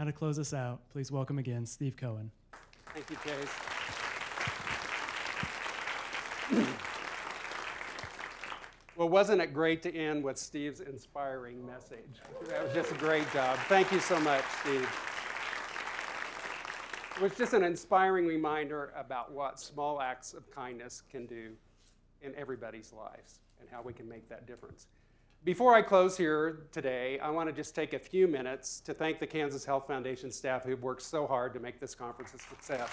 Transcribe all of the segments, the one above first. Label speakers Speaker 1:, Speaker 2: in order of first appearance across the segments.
Speaker 1: Now to close us out, please welcome again Steve Coen.
Speaker 2: Thank you, Chase. Well, wasn't it great to end with Steve's inspiring message? That was just a great job. Thank you so much, Steve. It was just an inspiring reminder about what small acts of kindness can do in everybody's lives and how we can make that difference. Before I close here today, I want to just take a few minutes to thank the Kansas Health Foundation staff who've worked so hard to make this conference a success.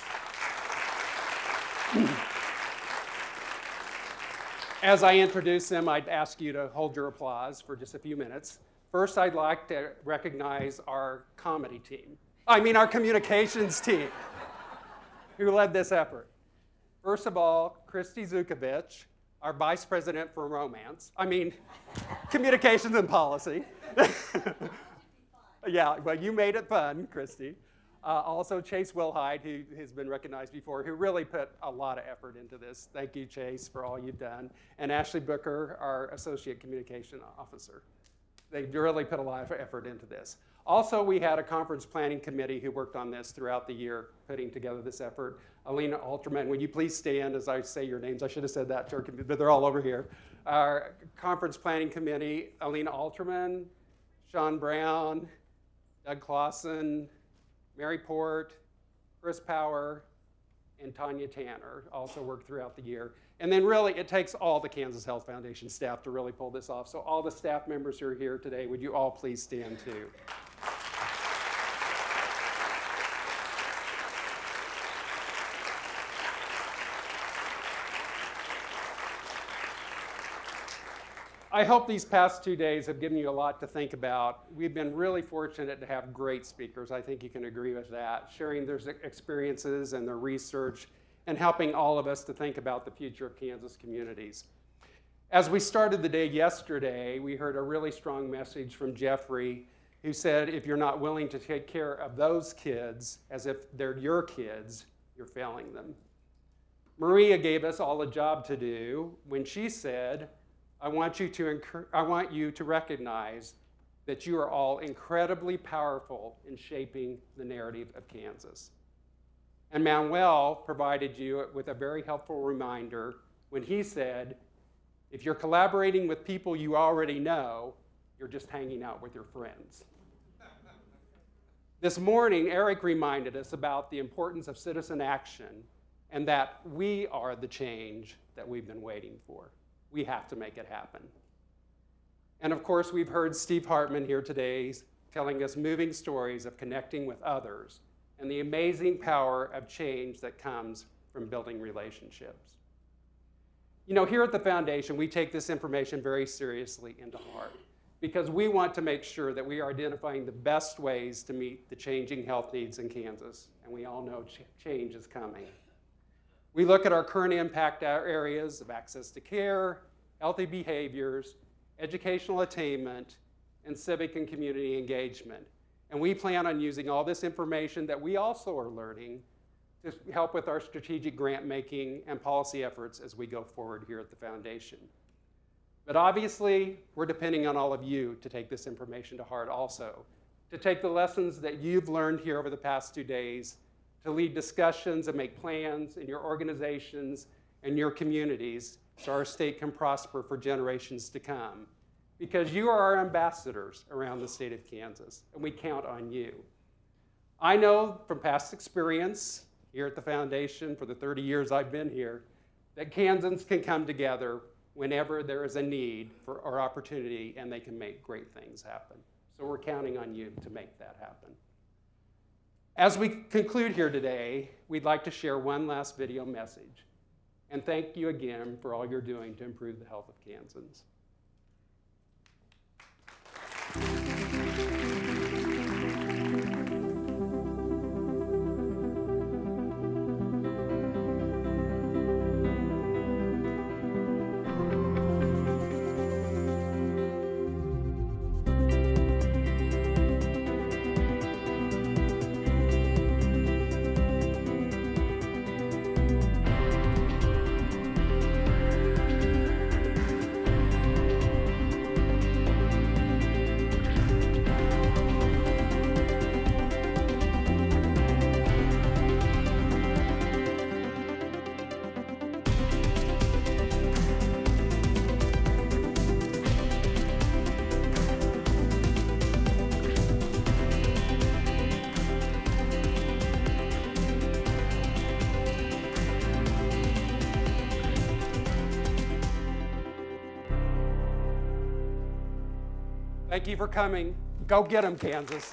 Speaker 2: As I introduce them, I'd ask you to hold your applause for just a few minutes. First, I'd like to recognize our our communications team, who led this effort. First of all, Christy Zukovich, our Vice President for Communications and Policy. Yeah, well, you made it fun, Christy. Also, Chase Wilhide, who has been recognized before, who really put a lot of effort into this. Thank you, Chase, for all you've done. And Ashley Booker, our Associate Communication Officer. They really put a lot of effort into this. Also, we had a conference planning committee who worked on this throughout the year, putting together this effort. Alina Alterman, would you please stand as I say your names? I should have said that to our committee, but they're all over here. Our conference planning committee, Alina Alterman, Sean Brown, Doug Clausen, Mary Port, Chris Power, and Tanya Tanner also worked throughout the year. And then really, it takes all the Kansas Health Foundation staff to really pull this off. So all the staff members who are here today, would you all please stand too? I hope these past 2 days have given you a lot to think about. We've been really fortunate to have great speakers. I think you can agree with that, sharing their experiences and their research and helping all of us to think about the future of Kansas communities. As we started the day yesterday, we heard a really strong message from Jeffrey, who said, if you're not willing to take care of those kids as if they're your kids, you're failing them. Maria gave us all a job to do when she said, I want you to recognize that you are all incredibly powerful in shaping the narrative of Kansas. And Manuel provided you with a very helpful reminder when he said, if you're collaborating with people you already know, you're just hanging out with your friends. This morning, Eric reminded us about the importance of citizen action and that we are the change that we've been waiting for. We have to make it happen. And of course, we've heard Steve Hartman here today telling us moving stories of connecting with others and the amazing power of change that comes from building relationships. You know, here at the Foundation, we take this information very seriously and to heart because we want to make sure that we are identifying the best ways to meet the changing health needs in Kansas, and we all know change is coming. We look at our current impact areas of access to care, healthy behaviors, educational attainment, and civic and community engagement. And we plan on using all this information that we also are learning to help with our strategic grant making and policy efforts as we go forward here at the Foundation. But obviously, we're depending on all of you to take this information to heart also, to take the lessons that you've learned here over the past 2 days, to lead discussions and make plans in your organizations and your communities so our state can prosper for generations to come. Because you are our ambassadors around the state of Kansas, and we count on you. I know from past experience here at the Foundation for the 30 years I've been here, that Kansans can come together whenever there is a need or opportunity, and they can make great things happen. So we're counting on you to make that happen. As we conclude here today, we'd like to share one last video message. And thank you again for all you're doing to improve the health of Kansans. Thank you for coming. Go get them, Kansas.